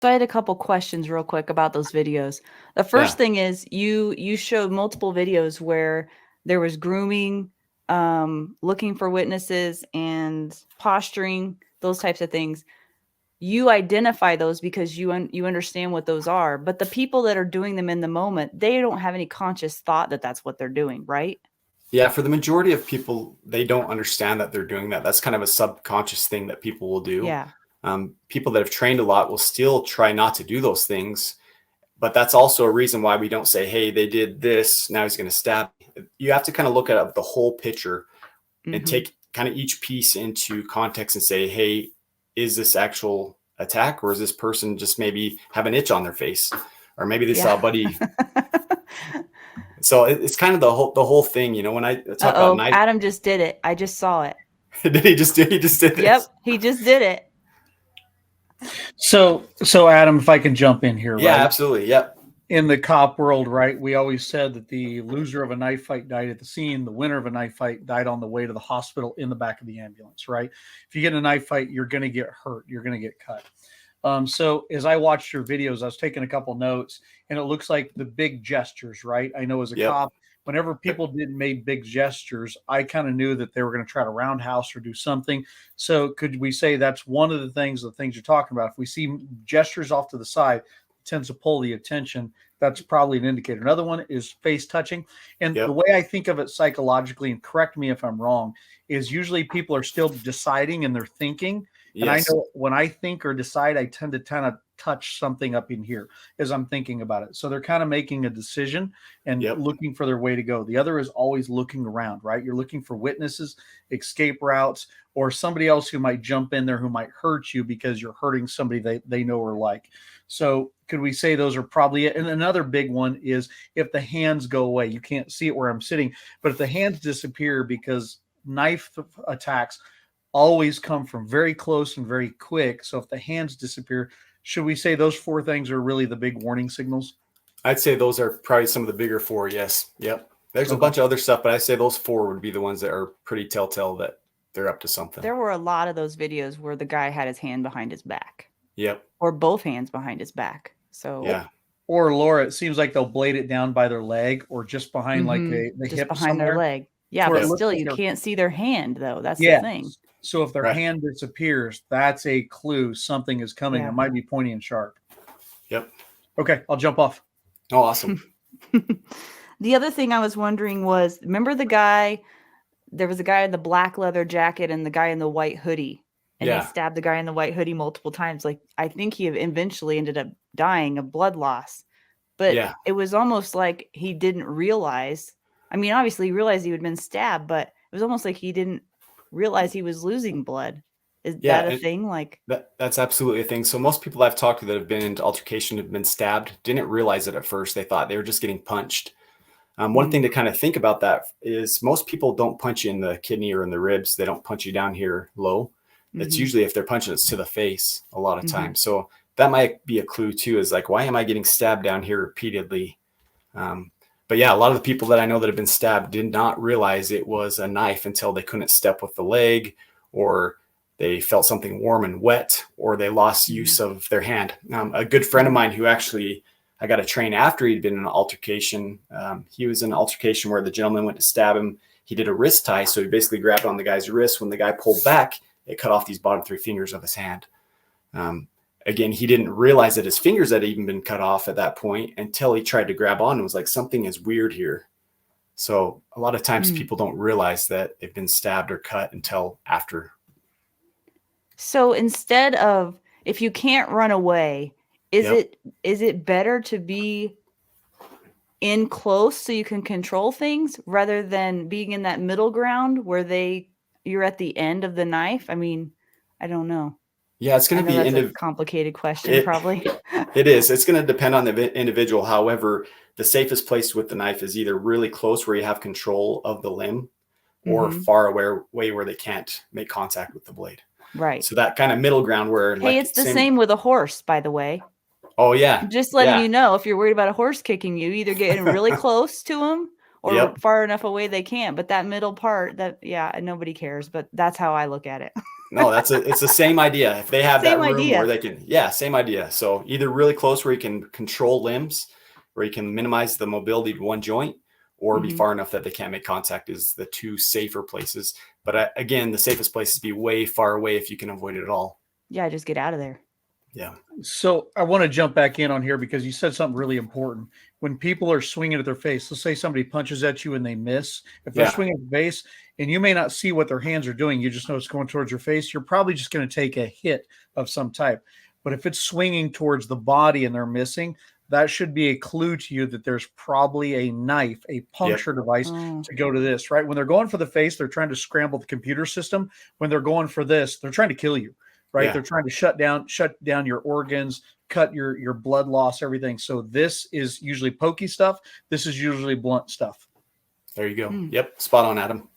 So I had a couple questions real quick about those videos. The first Yeah. thing is you showed multiple videos where there was grooming, looking for witnesses and posturing, those types of things. You identify those because you understand what those are, but the people that are doing them in the moment, they don't have any conscious thought that that's what they're doing, right? Yeah, for the majority of people, they don't understand that they're doing that. That's kind of a subconscious thing that people will do. Yeah. People that have trained a lot will still try not to do those things, but that's also a reason why we don't say, hey, they did this, now he's going to stab me. You have to kind of look at the whole picture and Mm-hmm. take kind of each piece into context and say, hey, is this actual attack, or is this person just maybe have an itch on their face, or maybe they saw a Yeah. buddy. So it's kind of the whole thing, when I talk about Uh-oh, knife. Adam just did it. I just saw it. Did he just did Yep, this? he just did it. So Adam, if I can jump in here, Yeah, right? absolutely. Yep. In the cop world, right? We always said that the loser of a knife fight died at the scene, the winner of a knife fight died on the way to the hospital in the back of the ambulance, right? If you get in a knife fight, you're going to get hurt, you're going to get cut. So as I watched your videos, I was taking a couple notes, and it looks like the big gestures, right? I know as a Yep. cop, whenever people didn't make big gestures, I kind of knew that they were going to try to roundhouse or do something. So could we say that's one of the things you're talking about? If we see gestures off to the side, it tends to pull the attention. That's probably an indicator. Another one is face touching. And Yep. the way I think of it psychologically, and correct me if I'm wrong, is usually people are still deciding and they're thinking. And I Yes. know when I think or decide, I tend to kind of touch something up in here as I'm thinking about it. So they're kind of making a decision and Yep. looking for their way to go. The other is always looking around, right? You're looking for witnesses, escape routes, or somebody else who might jump in there who might hurt you because you're hurting somebody they know or like. So could we say those are probably it? And another big one is if the hands go away, you can't see it where I'm sitting, but if the hands disappear, because knife attacks always come from very close and very quick. So if the hands disappear, should we say those four things are really the big warning signals? I'd say those are probably some of the bigger four. Yes. Yep. There's a Okay. bunch of other stuff, but I'd say those four would be the ones that are pretty telltale that they're up to something. There were a lot of those videos where the guy had his hand behind his back Yep. or both hands behind his back. So Yeah. Or Laura, it seems like they'll blade it down by their leg or just behind like the just hip behind their somewhere. leg. Yeah, Where but it looks still like you they're- can't see their hand though. That's Yeah. the thing. So if their Right. hand disappears, that's a clue something is coming. Yeah. It might be pointy and sharp. Yep. Okay, I'll jump off. Oh, awesome. The other thing I was wondering was, remember the guy, there was a guy in the black leather jacket and the guy in the white hoodie, and Yeah. they stabbed the guy in the white hoodie multiple times. Like, I think he eventually ended up dying of blood loss, but Yeah. it was almost like he didn't realize. I mean, obviously he realized he had been stabbed, but it was almost like he didn't realize he was losing blood. Is Yeah, that a and thing? Like, that's absolutely a thing. So most people I've talked to that have been into altercation, have been stabbed, didn't realize it at first. They thought they were just getting punched. One Mhm. thing to kind of think about that is most people don't punch you in the kidney or in the ribs. They don't punch you down here low. It's Mhm. usually if they're punching us to the face a lot of Mhm. times. So that might be a clue too, is like, why am I getting stabbed down here repeatedly? But yeah, a lot of the people that I know that have been stabbed did not realize it was a knife until they couldn't step with the leg, or they felt something warm and wet, or they lost use of their hand. A good friend of mine who actually I got to train after he'd been in an altercation. He was in an altercation where the gentleman went to stab him. He did a wrist tie. So he basically grabbed on the guy's wrist. When the guy pulled back, it cut off these bottom three fingers of his hand. Again, he didn't realize that his fingers had even been cut off at that point until he tried to grab on and was like, something is weird here. So a lot of times people don't realize that they've been stabbed or cut until after. So instead of, if you can't run away, is Yep. it better to be in close so you can control things rather than being in that middle ground where you're at the end of the knife? I mean, I don't know. Yeah, it's I going to know be that's a complicated question, It- probably. It is. It's going to depend on the individual. However, the safest place with the knife is either really close where you have control of the limb, or Mhm. far away where they can't make contact with the blade. Right. So that kind of middle ground where, Hey, it's the same with a horse, by the way. Oh yeah. I'm just letting Yeah. you know, if you're worried about a horse kicking you, either getting really close to them or Yep. far enough away they can't. But that middle part, nobody cares. But that's how I look at it. No, it's the same idea. If they have Same that room idea. where they can, yeah, same idea. So either really close where you can control limbs, where you can minimize the mobility to one joint, or be far enough that they can't make contact is the two safer places. But again, the safest place is to be way far away if you can avoid it at all. Yeah, just get out of there. Yeah. So I want to jump back in on here because you said something really important. When people are swinging at their face, let's say somebody punches at you and they miss. If they're swinging at the face and you may not see what their hands are doing, you just know it's going towards your face, you're probably just going to take a hit of some type. But if it's swinging towards the body and they're missing, that should be a clue to you that there's probably a knife, a puncture device to go to this, right? When they're going for the face, they're trying to scramble the computer system. When they're going for this, they're trying to kill you, right? Yeah. They're trying to shut down your organs, cut your blood loss, everything. So this is usually pokey stuff. This is usually blunt stuff. There you go. Yep. Spot on, Adam.